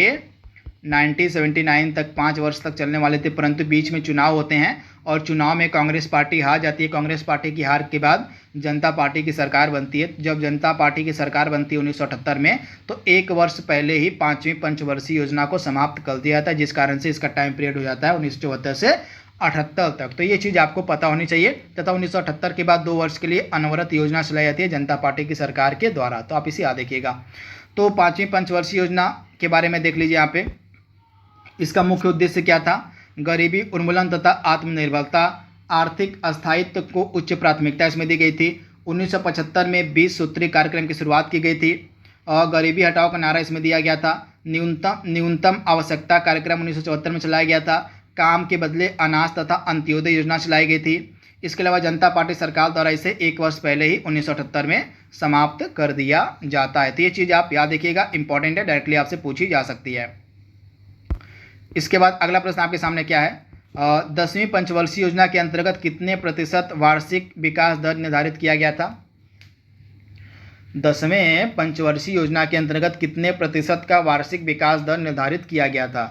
1979 तक 5 वर्ष तक चलने वाले थे। परंतु बीच में चुनाव होते हैं और चुनाव में कांग्रेस पार्टी हार जाती है। कांग्रेस पार्टी की हार के बाद जनता पार्टी की सरकार बनती है। जब जनता पार्टी की सरकार बनती है 1978 में, तो 1 वर्ष पहले ही 5वीं पंचवर्षीय योजना को समाप्त कर दिया जाता है, जिस कारण से इसका टाइम पीरियड हो जाता है 1974 से 78 तक। तो ये चीज़ आपको पता होनी चाहिए। तथा 1978 के बाद 2 वर्ष के लिए अनवरत योजना चलाई जाती है जनता पार्टी की सरकार के द्वारा। तो आप इसे याद रखिएगा। तो 5वीं पंचवर्षीय योजना के बारे में देख लीजिए। यहाँ पे इसका मुख्य उद्देश्य क्या था, गरीबी उन्मूलन तथा आत्मनिर्भरता, आर्थिक अस्थायित्व को उच्च प्राथमिकता इसमें दी गई थी। 1975 में 20 सूत्री कार्यक्रम की शुरुआत की गई थी और गरीबी हटाओ का नारा इसमें दिया गया था। न्यूनतम आवश्यकता कार्यक्रम 1974 में चलाया गया था। काम के बदले अनाज तथा अंत्योदय योजना चलाई गई थी। इसके अलावा जनता पार्टी सरकार द्वारा इसे 1 वर्ष पहले ही 1978 में समाप्त कर दिया जाता है। तो ये चीज़ आप याद रखिएगा, इंपॉर्टेंट है, डायरेक्टली आपसे पूछी जा सकती है। इसके बाद अगला प्रश्न आपके सामने क्या है, 10वीं पंचवर्षीय योजना के अंतर्गत कितने प्रतिशत वार्षिक विकास दर निर्धारित किया गया था? 10वें पंचवर्षीय योजना के अंतर्गत कितने प्रतिशत का वार्षिक विकास दर निर्धारित किया गया था?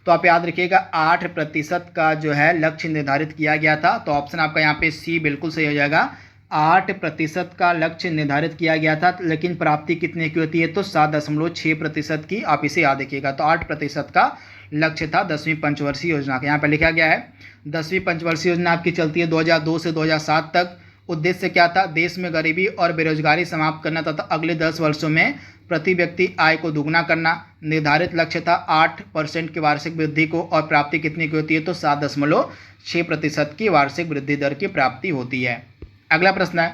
तो आप याद रखिएगा 8% का जो है लक्ष्य निर्धारित किया गया था। तो ऑप्शन आपका यहाँ पे सी बिल्कुल सही हो जाएगा। 8% का लक्ष्य निर्धारित किया गया था, लेकिन प्राप्ति कितने की होती है? तो 7.6% की। आप इसे याद रखिएगा। तो 8% का लक्ष्य था 10वीं पंचवर्षीय योजना का। यहाँ पर लिखा गया है 10वीं पंचवर्षीय योजना आपकी चलती है 2002 से 2007 तक। उद्देश्य क्या था? देश में गरीबी और बेरोजगारी समाप्त करना तथा अगले 10 वर्षों में प्रति व्यक्ति आय को दुगना करना। निर्धारित लक्ष्य था 8% की वार्षिक वृद्धि को, और प्राप्ति कितनी की होती है? तो 7.6% की वार्षिक वृद्धि दर की प्राप्ति होती है। अगला प्रश्न है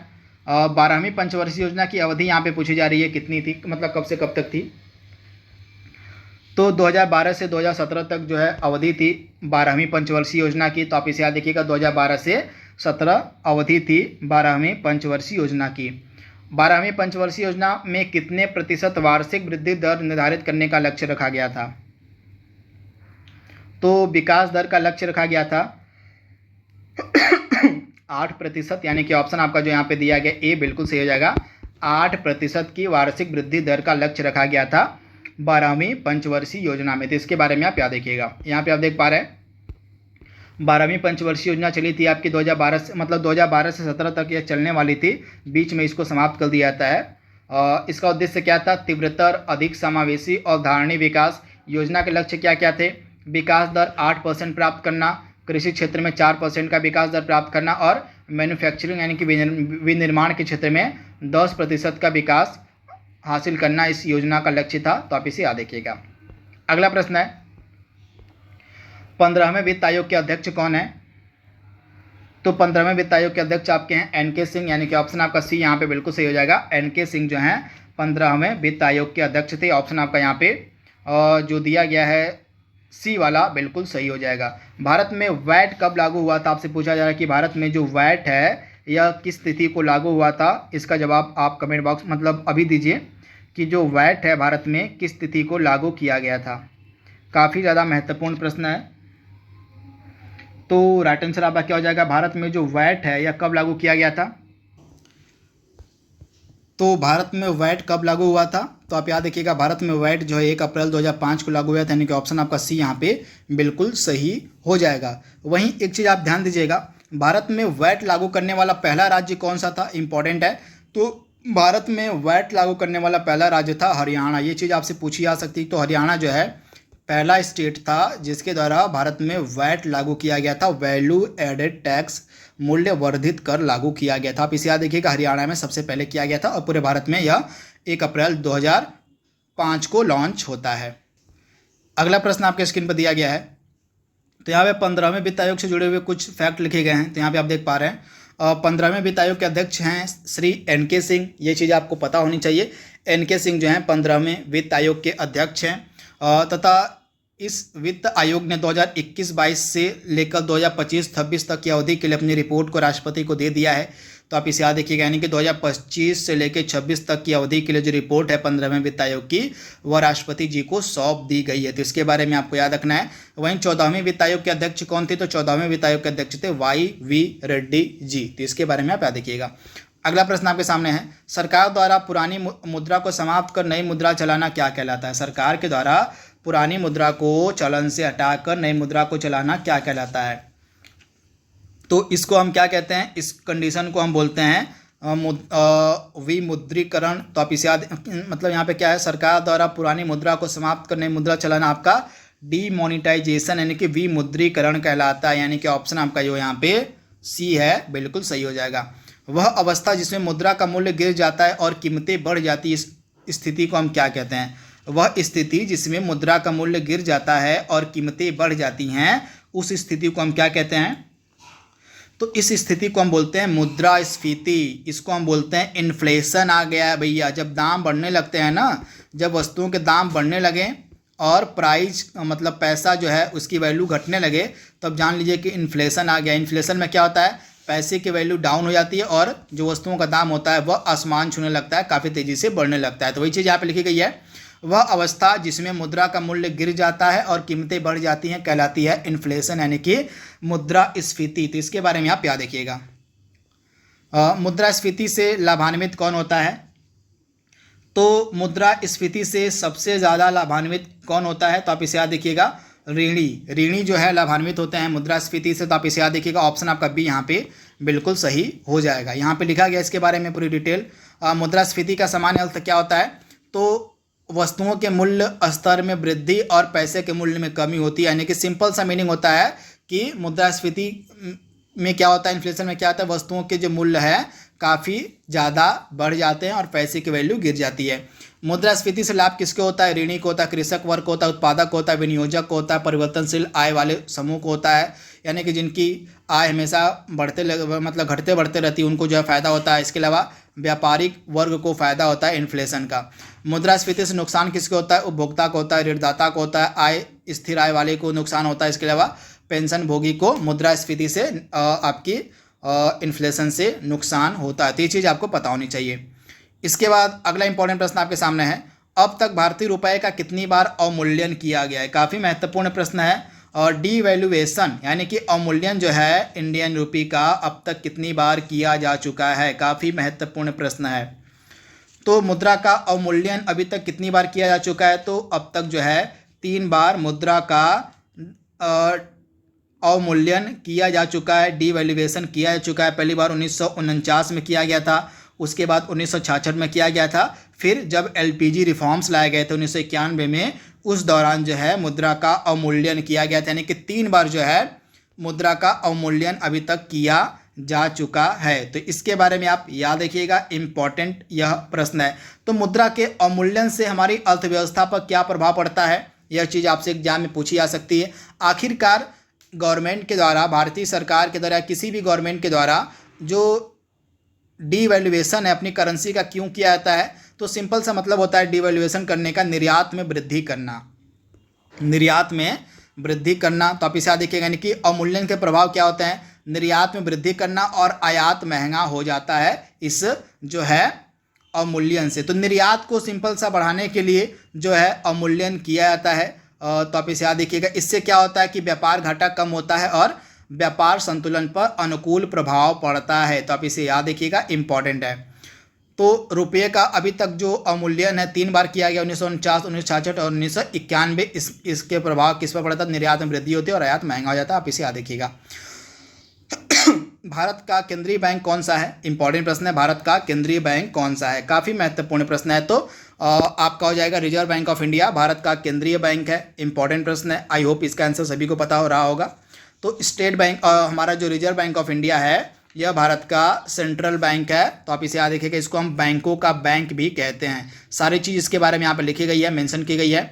12वीं पंचवर्षीय योजना की अवधि यहाँ पे पूछी जा रही है, कितनी थी, मतलब कब से कब तक थी? तो 2012 से 2017 तक जो है अवधि थी 12वीं पंचवर्षीय योजना की। तो आप इसे याद देखिएगा 2012 से 17 अवधि थी 12वीं पंचवर्षीय योजना की। 12वीं पंचवर्षीय योजना में कितने प्रतिशत वार्षिक वृद्धि दर निर्धारित करने का लक्ष्य रखा गया था? तो विकास दर का लक्ष्य रखा गया था 8%, यानी कि ऑप्शन आपका जो यहाँ पे दिया गया ए बिल्कुल सही हो जाएगा। 8% की वार्षिक वृद्धि दर का लक्ष्य रखा गया था 12वीं पंचवर्षीय योजना में। तो इसके बारे में आप याद रखिएगा। यहाँ पे आप देख पा रहे हैं 12वीं पंचवर्षीय योजना चली थी आपकी 2012 से, मतलब 2012 से 17 तक यह चलने वाली थी। बीच में इसको समाप्त कर दिया जाता है। इसका उद्देश्य क्या था? तीव्रतर, अधिक समावेशी और धारणीय विकास। योजना के लक्ष्य क्या क्या थे? विकास दर 8% प्राप्त करना, कृषि क्षेत्र में 4% का विकास दर प्राप्त करना, और मैन्युफैक्चरिंग यानी कि विनिर्माण के क्षेत्र में 10% का विकास हासिल करना इस योजना का लक्ष्य था। तो आप इसे याद रखिएगा। अगला प्रश्न है 15वें वित्त आयोग के अध्यक्ष कौन है? तो 15वें वित्त आयोग के अध्यक्ष आपके हैं एन.के. सिंह, यानी कि ऑप्शन आपका सी यहाँ पे बिल्कुल सही हो जाएगा। एन.के. सिंह जो हैं 15वें वित्त आयोग के अध्यक्ष थे। ऑप्शन आपका यहाँ पे जो दिया गया है सी वाला बिल्कुल सही हो जाएगा। भारत में वैट कब लागू हुआ था? आपसे पूछा जा रहा है कि भारत में जो वैट है यह किस तिथि को लागू हुआ था? इसका जवाब आप कमेंट बॉक्स मतलब अभी दीजिए कि जो वैट है भारत में किस तिथि को लागू किया गया था। काफ़ी ज़्यादा महत्वपूर्ण प्रश्न है। तो राइट आंसर आपका क्या हो जाएगा? भारत में जो वैट है यह कब लागू किया गया था? तो भारत में वैट कब लागू हुआ था? तो आप याद रखिएगा भारत में वैट जो है 1 अप्रैल 2005 को लागू हुआ था, यानी कि ऑप्शन आपका सी यहाँ पे बिल्कुल सही हो जाएगा। वहीं एक चीज़ आप ध्यान दीजिएगा, भारत में वैट लागू करने वाला पहला राज्य कौन सा था? इंपॉर्टेंट है। तो भारत में वैट लागू करने वाला पहला राज्य था हरियाणा। ये चीज़ आपसे पूछी जा सकती है। तो हरियाणा जो है पहला स्टेट था जिसके द्वारा भारत में वैट लागू किया गया था। वैल्यू एडेड टैक्स, मूल्य वर्धित कर लागू किया गया था। आप इसे याद रखिएगा, हरियाणा में सबसे पहले किया गया था और पूरे भारत में यह 1 अप्रैल 2005 को लॉन्च होता है। अगला प्रश्न आपके स्क्रीन पर दिया गया है। तो यहाँ पे 15वें वित्त आयोग से जुड़े हुए कुछ फैक्ट लिखे गए हैं। तो यहाँ पे आप देख पा रहे हैं 15वें वित्त आयोग के अध्यक्ष हैं श्री एन.के. सिंह। ये चीज़ आपको पता होनी चाहिए। एन.के. सिंह जो हैं 15वें वित्त आयोग के अध्यक्ष हैं तथा इस वित्त आयोग ने 2021-22 से लेकर 2025-26 तक की अवधि के लिए अपनी रिपोर्ट को राष्ट्रपति को दे दिया है। तो आप इसे याद रखिएगा, यानी कि 2025 से लेकर 26 तक की अवधि के लिए जो रिपोर्ट है 15वें वित्त आयोग की वह राष्ट्रपति जी को सौंप दी गई है। तो इसके बारे में आपको याद रखना है। वहीं 14वें वित्त आयोग के अध्यक्ष कौन थे? तो 14वें वित्त आयोग के अध्यक्ष थे वाई.वी. रेड्डी जी। तो इसके बारे में आप याद रखिएगा। अगला प्रश्न आपके सामने है, सरकार द्वारा पुरानी मुद्रा को समाप्त कर नई मुद्रा चलाना क्या कहलाता है? सरकार के द्वारा पुरानी मुद्रा को चलन से हटाकर नई मुद्रा को चलाना क्या कहलाता है? तो इसको हम क्या कहते हैं? इस कंडीशन को हम बोलते हैं विमुद्रीकरण। तो आप इसे याद, मतलब यहाँ पे क्या है, सरकार द्वारा पुरानी मुद्रा को समाप्त कर नई मुद्रा चलाना आपका डीमोनिटाइजेशन यानी कि विमुद्रीकरण कहलाता है। यानी कि ऑप्शन आपका जो यहाँ पे सी है बिल्कुल सही हो जाएगा। वह अवस्था जिसमें मुद्रा का मूल्य गिर जाता है और कीमतें बढ़ जाती है, इस स्थिति को हम क्या कहते हैं? वह स्थिति जिसमें मुद्रा का मूल्य गिर जाता है और कीमतें बढ़ जाती हैं, उस स्थिति को हम क्या कहते हैं? तो इस स्थिति को हम बोलते हैं मुद्रास्फीति। इसको हम बोलते हैं इन्फ्लेशन। आ गया है भैया, जब दाम बढ़ने लगते हैं ना, जब वस्तुओं के दाम बढ़ने लगे और प्राइस मतलब पैसा जो है उसकी वैल्यू घटने लगे, तब जान लीजिए कि इन्फ्लेशन आ गया। इन्फ्लेशन में क्या होता है? पैसे की वैल्यू डाउन हो जाती है और जो वस्तुओं का दाम होता है वह आसमान छूने लगता है, काफ़ी तेज़ी से बढ़ने लगता है। तो वही चीज़ यहाँ पे लिखी गई है, वह अवस्था जिसमें मुद्रा का मूल्य गिर जाता है और कीमतें बढ़ जाती हैं कहलाती है इन्फ्लेशन यानी कि मुद्रास्फीति। तो इसके बारे में आप याद रखिएगा। मुद्रास्फीति से लाभान्वित कौन होता है? तो मुद्रास्फीति से सबसे ज़्यादा लाभान्वित कौन होता है? तो आप इसे याद देखिएगा, ऋणी जो है लाभान्वित होते हैं मुद्रास्फीति से। तो आप इसे याद देखिएगा, ऑप्शन आपका बी यहाँ पे बिल्कुल सही हो जाएगा। यहाँ पे लिखा गया इसके बारे में पूरी डिटेल। मुद्रास्फीति का सामान्य अर्थ क्या होता है? तो वस्तुओं के मूल्य स्तर में वृद्धि और पैसे के मूल्य में कमी होती है। यानी कि सिंपल सा मीनिंग होता है कि मुद्रास्फीति में क्या होता है, इन्फ्लेशन में क्या होता है, वस्तुओं के जो मूल्य है काफ़ी ज़्यादा बढ़ जाते हैं और पैसे की वैल्यू गिर जाती है। मुद्रास्फीति से लाभ किसको होता है? ऋणी को होता है, कृषक वर्ग को होता है, उत्पादक को होता है, विनियोजक को होता है, परिवर्तनशील आय वाले समूह को होता है। यानी कि जिनकी आय हमेशा मतलब घटते बढ़ते रहती है, उनको जो है फ़ायदा होता है। इसके अलावा व्यापारिक वर्ग को फ़ायदा होता है इन्फ्लेशन का। मुद्रास्फीति से नुकसान किसको होता है? उपभोक्ता को होता है, ऋणदाता को होता है, स्थिर आय वाले को नुकसान होता है। इसके अलावा पेंशन भोगी को मुद्रास्फीति से आपकी इन्फ्लेशन से नुकसान होता है। तो ये चीज़ आपको पता होनी चाहिए। इसके बाद अगला इंपॉर्टेंट प्रश्न आपके सामने है, अब तक भारतीय रुपए का कितनी बार अवमूल्यन किया गया है? काफ़ी महत्वपूर्ण प्रश्न है। और डीवैल्यूएशन यानी कि अवमूल्यन जो है इंडियन रुपये का अब तक कितनी बार किया जा चुका है? काफ़ी महत्वपूर्ण प्रश्न है। तो मुद्रा का अवमूल्यन अभी तक कितनी बार किया जा चुका है? तो अब तक जो है 3 बार मुद्रा का अवमूल्यन किया जा चुका है, डीवैल्यूएशन किया जा चुका है। पहली बार 1949 में किया गया था, उसके बाद 1966 में किया गया था, फिर जब एलपीजी रिफॉर्म्स लाए गए थे 1991 में, उस दौरान जो है मुद्रा का अवमूल्यन किया गया था। यानी कि 3 बार जो है मुद्रा का अवमूल्यन अभी तक किया जा चुका है। तो इसके बारे में आप याद रखिएगा, इम्पॉर्टेंट यह प्रश्न है। तो मुद्रा के अवमूल्यन से हमारी अर्थव्यवस्था पर क्या प्रभाव पड़ता है, यह चीज़ आपसे एग्जाम में पूछी जा सकती है। आखिरकार गवर्नमेंट के द्वारा, भारतीय सरकार के द्वारा, किसी भी गवर्नमेंट के द्वारा जो डीवैल्यूएशन है अपनी करेंसी का क्यों किया जाता है? तो सिंपल सा मतलब होता है डीवैल्यूएशन करने का, निर्यात में वृद्धि करना, निर्यात में वृद्धि करना। तो आप इसे याद देखिएगा, यानी कि अवमूल्यन के प्रभाव क्या होते हैं? निर्यात में वृद्धि करना और आयात महंगा हो जाता है इस जो है अवमूल्यन से। तो निर्यात को सिंपल सा बढ़ाने के लिए जो है अवमूल्यन किया जाता है। तो आप इसे याद देखिएगा, इससे क्या होता है कि व्यापार घाटा कम होता है और व्यापार संतुलन पर अनुकूल प्रभाव पड़ता है। तो आप इसे याद देखिएगा, इंपॉर्टेंट है। तो रुपये का अभी तक जो अवमूल्यन है 3 बार किया गया, 1949, 1966 और 1991। इसके प्रभाव किस पर पड़ता है? निर्यात में वृद्धि होती है और आयात महंगा हो जाता है। आप इसे याद देखिएगा। भारत का केंद्रीय बैंक कौन सा है? इंपॉर्टेंट प्रश्न है, भारत का केंद्रीय बैंक कौन सा है? काफ़ी महत्वपूर्ण प्रश्न है। तो आपका हो जाएगा reserve bank of India, Bharat का केंद्रीय बैंक है। इंपॉर्टेंट प्रश्न है, आई होप इसका आंसर सभी को पता हो रहा होगा। तो स्टेट बैंक, हमारा जो रिजर्व बैंक ऑफ इंडिया है, यह भारत का सेंट्रल बैंक है। तो आप इसे याद रखिएगा, इसको हम बैंकों का बैंक भी कहते हैं। सारी चीज़ इसके बारे में यहाँ पर लिखी गई है, मेंशन की गई है।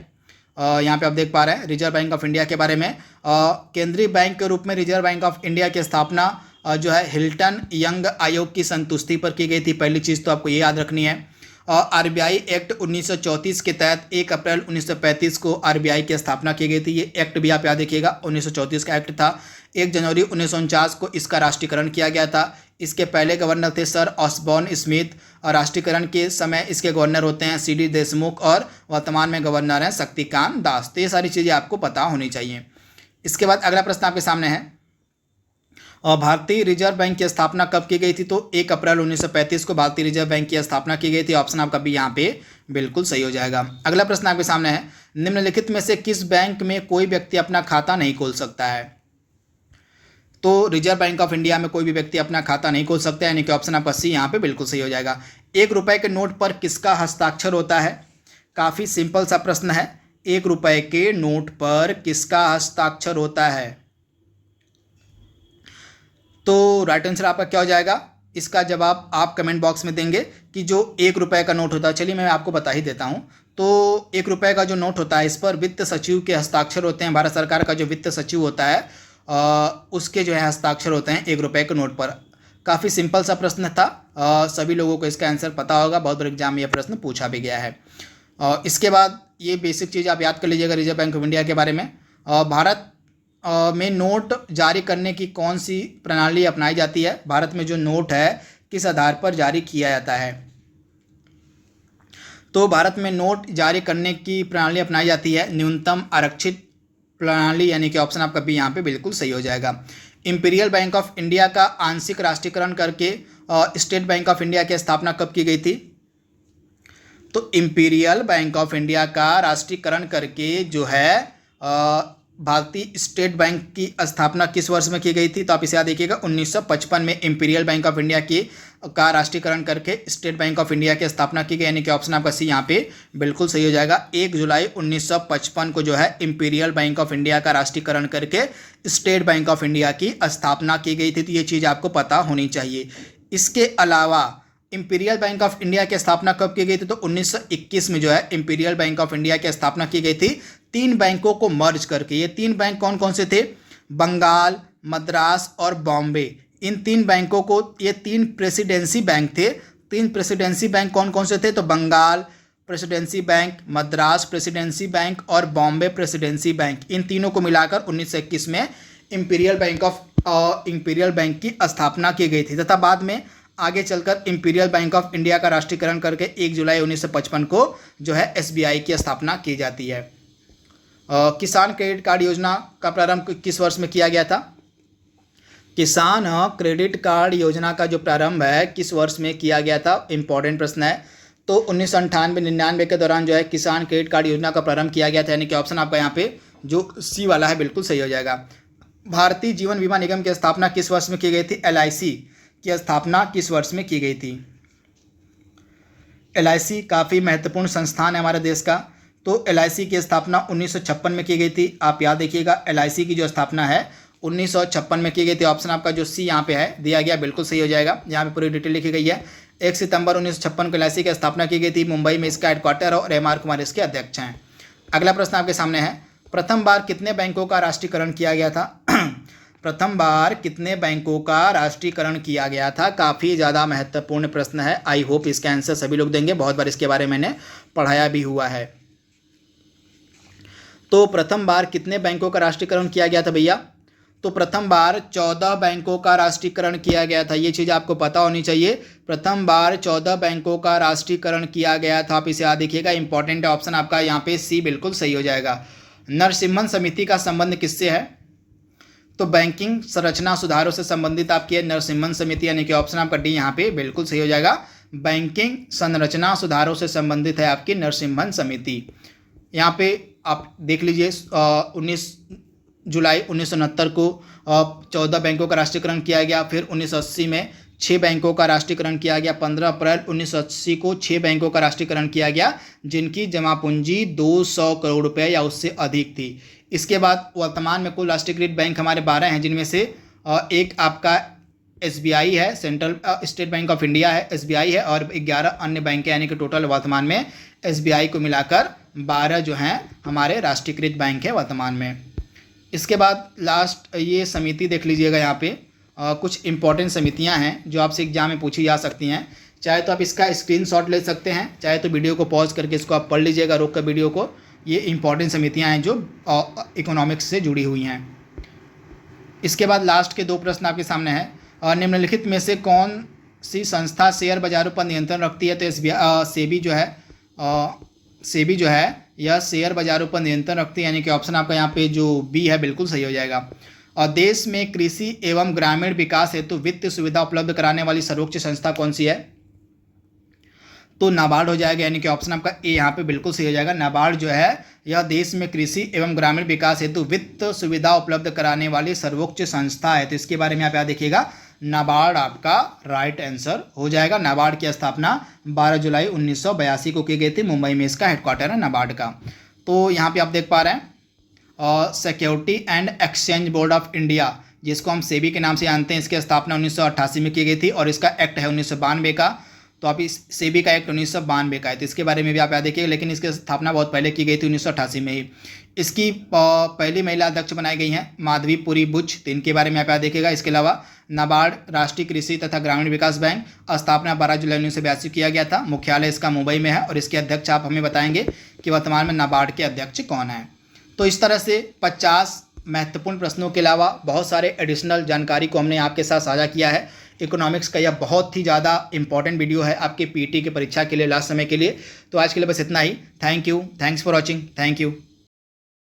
यहाँ पे आप देख पा रहे हैं रिजर्व बैंक ऑफ इंडिया के बारे में। केंद्रीय बैंक के रूप में रिजर्व बैंक ऑफ इंडिया की स्थापना जो है हिल्टन यंग आयोग की संतुष्टि पर की गई थी। पहली चीज़ तो आपको ये याद रखनी है। आरबीआई एक्ट 1934 के तहत 1 अप्रैल 1935 को आरबीआई की स्थापना की गई थी। ये एक्ट भी आप याद रखिएगा, 1934 का एक्ट था। 1 जनवरी 1949 को इसका राष्ट्रीयकरण किया गया था। इसके पहले गवर्नर थे सर ऑसबॉर्न स्मिथ, और राष्ट्रीयकरण के समय इसके गवर्नर होते हैं सीडी देशमुख, और वर्तमान में गवर्नर हैं शक्तिकांत दास। तो ये सारी चीज़ें आपको पता होनी चाहिए। इसके बाद अगला प्रश्न आपके सामने है, और भारतीय रिजर्व बैंक की स्थापना कब की गई थी? तो 1 अप्रैल 1935 को भारतीय रिजर्व बैंक की स्थापना की गई थी। ऑप्शन आपका भी यहाँ पे बिल्कुल सही हो जाएगा। अगला प्रश्न आपके सामने है, निम्नलिखित में से किस बैंक में कोई व्यक्ति अपना खाता नहीं खोल सकता है? तो रिजर्व बैंक ऑफ इंडिया में कोई भी व्यक्ति अपना खाता नहीं खोल सकता है, यानी कि ऑप्शन आपका सी यहाँ पे बिल्कुल सही हो जाएगा। 1 रुपए के नोट पर किसका हस्ताक्षर होता है? काफ़ी सिंपल सा प्रश्न है। 1 रुपए के नोट पर किसका हस्ताक्षर होता है? तो राइट आंसर आपका क्या हो जाएगा? इसका जवाब आप कमेंट बॉक्स में देंगे कि जो 1 रुपए का नोट होता है। चलिए मैं आपको बता ही देता हूँ। तो 1 रुपए का जो नोट होता है, इस पर वित्त सचिव के हस्ताक्षर होते हैं। भारत सरकार का जो वित्त सचिव होता है उसके जो है हस्ताक्षर होते हैं 1 रुपए के नोट पर। काफ़ी सिंपल सा प्रश्न था, सभी लोगों को इसका आंसर पता होगा, बहुत बड़े एग्जाम में यह प्रश्न पूछा भी गया है। इसके बाद ये बेसिक चीज़ आप याद कर लीजिएगा रिजर्व बैंक ऑफ इंडिया के बारे में। भारत में नोट जारी करने की कौन सी प्रणाली अपनाई जाती है? भारत में जो नोट है किस आधार पर जारी किया जाता है? तो भारत में नोट जारी करने की प्रणाली अपनाई जाती है न्यूनतम आरक्षित प्रणाली, यानी कि ऑप्शन आपका भी यहाँ पे बिल्कुल सही हो जाएगा। इंपीरियल बैंक ऑफ इंडिया का आंशिक राष्ट्रीयकरण करके स्टेट बैंक ऑफ इंडिया की स्थापना कब की गई थी? तो इंपीरियल बैंक ऑफ इंडिया का राष्ट्रीयकरण करके जो है भारतीय स्टेट बैंक की स्थापना किस वर्ष में की गई थी? तो आप इसे याद देखिएगा 1955 में इंपीरियल बैंक ऑफ इंडिया का राष्ट्रीयकरण करके स्टेट बैंक ऑफ इंडिया की स्थापना की गई, यानी कि ऑप्शन आपका सी यहाँ पे बिल्कुल सही हो जाएगा। 1 जुलाई 1955 को जो है इंपीरियल बैंक ऑफ इंडिया का राष्ट्रीयकरण करके स्टेट बैंक ऑफ इंडिया की स्थापना की गई थी। तो ये चीज़ आपको पता होनी चाहिए। इसके अलावा इंपीरियल बैंक ऑफ इंडिया की स्थापना कब की गई थी? तो 1921 में जो है इंपीरियल बैंक ऑफ इंडिया की स्थापना की गई थी 3 बैंकों को मर्ज करके। ये 3 बैंक कौन कौन से थे? बंगाल, मद्रास और बॉम्बे। इन 3 बैंकों को, ये 3 प्रेसिडेंसी बैंक थे। 3 प्रेसिडेंसी बैंक कौन कौन से थे? तो Bengal presidency bank, Madras presidency bank और बॉम्बे प्रेसिडेंसी बैंक। इन तीनों को मिलाकर 1921 में इंपीरियल बैंक की स्थापना की गई थी तथा बाद में आगे चलकर इंपीरियल बैंक ऑफ इंडिया का राष्ट्रीयकरण करके 1 जुलाई 1955 को जो है SBI की स्थापना की जाती है। किसान क्रेडिट कार्ड योजना का प्रारंभ किस वर्ष में किया गया था? किसान क्रेडिट कार्ड योजना का जो प्रारंभ है किस वर्ष में किया गया था? इंपॉर्टेंट प्रश्न है। तो 1998-99 के दौरान जो है किसान क्रेडिट कार्ड योजना का प्रारंभ किया गया था, यानी कि ऑप्शन आपका यहाँ पे जो सी वाला है बिल्कुल सही हो जाएगा। भारतीय जीवन बीमा निगम की स्थापना किस वर्ष में की गई थी? LIC की स्थापना किस वर्ष में की गई थी? LIC काफ़ी महत्वपूर्ण संस्थान है हमारे देश का। तो LIC की स्थापना 1956 में की गई थी। आप याद देखिएगा LIC की जो स्थापना है 1956 में की गई थी। ऑप्शन आपका जो सी यहाँ पे है दिया गया बिल्कुल सही हो जाएगा। यहाँ पे पूरी डिटेल लिखी गई है। 1 सितंबर 1956 को LIC की स्थापना की गई थी। मुंबई में इसका हेडक्वार्टर और MR कुमार इसके अध्यक्ष हैं। अगला प्रश्न आपके सामने है, प्रथम बार कितने बैंकों का राष्ट्रीयकरण किया गया था? प्रथम बार कितने बैंकों का राष्ट्रीयकरण किया गया था? काफ़ी ज़्यादा महत्वपूर्ण प्रश्न है। आई होप इसका आंसर सभी लोग देंगे, बहुत बार इसके बारे में मैंने पढ़ाया भी हुआ है। तो प्रथम बार कितने बैंकों का राष्ट्रीयकरण किया गया था भैया? तो प्रथम बार 14 बैंकों का राष्ट्रीयकरण किया गया था। ये चीज़ आपको पता होनी चाहिए। प्रथम बार 14 बैंकों का राष्ट्रीयकरण किया गया था। आप इसे याद देखिएगा, इंपॉर्टेंट ऑप्शन आपका यहाँ पे सी बिल्कुल सही हो जाएगा। नरसिम्हन समिति का संबंध किससे है? तो बैंकिंग संरचना सुधारों से संबंधित आपकी है नरसिम्हन समिति, यानी कि ऑप्शन आपका डी यहाँ पे बिल्कुल सही हो जाएगा। बैंकिंग संरचना सुधारों से संबंधित है आपकी नरसिम्हन समिति। यहाँ पे आप देख लीजिए 19 जुलाई 1969 को 14 बैंकों का राष्ट्रीयकरण किया गया। फिर 1980 में 6 बैंकों का राष्ट्रीयकरण किया गया। 15 अप्रैल 1980 को 6 बैंकों का राष्ट्रीयकरण किया गया जिनकी जमा पूंजी 200 करोड़ रुपए या उससे अधिक थी। इसके बाद वर्तमान में कुल राष्ट्रीयकृत बैंक हमारे 12 हैं, जिनमें से एक आपका SBI है, central state bank of India है, SBI है, और 11 अन्य बैंक हैं, यानी कि टोटल वर्तमान में SBI को मिलाकर 12 जो हैं हमारे राष्ट्रीयकृत बैंक है वर्तमान में। इसके बाद लास्ट ये समिति देख लीजिएगा। यहाँ पे कुछ इंपॉर्टेंट समितियाँ हैं जो आपसे एग्जाम में पूछी जा सकती हैं। चाहे तो आप इसका स्क्रीनशॉट ले सकते हैं, चाहे तो वीडियो को पॉज करके इसको आप पढ़ लीजिएगा, रोक कर वीडियो को। ये इंपॉर्टेंट समितियां हैं जो इकोनॉमिक्स से जुड़ी हुई हैं। इसके बाद लास्ट के 2 प्रश्न आपके सामने हैं। निम्नलिखित में से कौन सी संस्था शेयर बाजारों पर नियंत्रण रखती है? तो सेबी जो है यह शेयर बाजारों पर नियंत्रण रखती है, यानी कि ऑप्शन आपका यहाँ पे जो बी है बिल्कुल सही हो जाएगा। और देश में कृषि एवं ग्रामीण विकास हेतु वित्तीय सुविधा उपलब्ध कराने वाली सर्वोच्च संस्था कौन सी है? तो नाबार्ड हो जाएगा, यानी कि ऑप्शन आपका ए यहाँ पे बिल्कुल सही हो जाएगा। नाबार्ड जो है यह देश में कृषि एवं ग्रामीण विकास हेतु वित्त सुविधा उपलब्ध कराने वाली सर्वोच्च संस्था है। तो इसके बारे में आप याद देखिएगा, नाबार्ड आपका राइट आंसर हो जाएगा। नाबार्ड की स्थापना 12 जुलाई 1982 को की गई थी। मुंबई में इसका हेडक्वार्टर है नाबार्ड का। तो यहाँ पे आप देख पा रहे हैं security and exchange board of India, जिसको हम सेबी के नाम से जानते हैं, इसकी स्थापना 1988 में की गई थी और इसका एक्ट है 1992 का। तो आप इस सेबी का एक्ट 1992 का है, तो इसके बारे में भी आप याद देखिएगा। लेकिन इसकी स्थापना बहुत पहले की गई थी 1988 में ही। इसकी पहली महिला अध्यक्ष बनाई गई हैं माधवीपुरी बुच, तो इनके बारे में आप याद देखिएगा। इसके अलावा नाबार्ड राष्ट्रीय कृषि तथा ग्रामीण विकास बैंक स्थापना 12 जुलाई 1982 किया गया था। मुख्यालय इसका मुंबई में है और इसके अध्यक्ष आप हमें बताएंगे कि वर्तमान में नाबार्ड के अध्यक्ष कौन है। तो इस तरह से 50 महत्वपूर्ण प्रश्नों के अलावा बहुत सारे एडिशनल जानकारी को हमने आपके साथ साझा किया है। इकोनॉमिक्स का यह बहुत ही ज़्यादा इंपॉर्टेंट वीडियो है आपके पीटी की परीक्षा के लिए, लास्ट समय के लिए। तो आज के लिए बस इतना ही। Thank you, thanks for watching, thank you.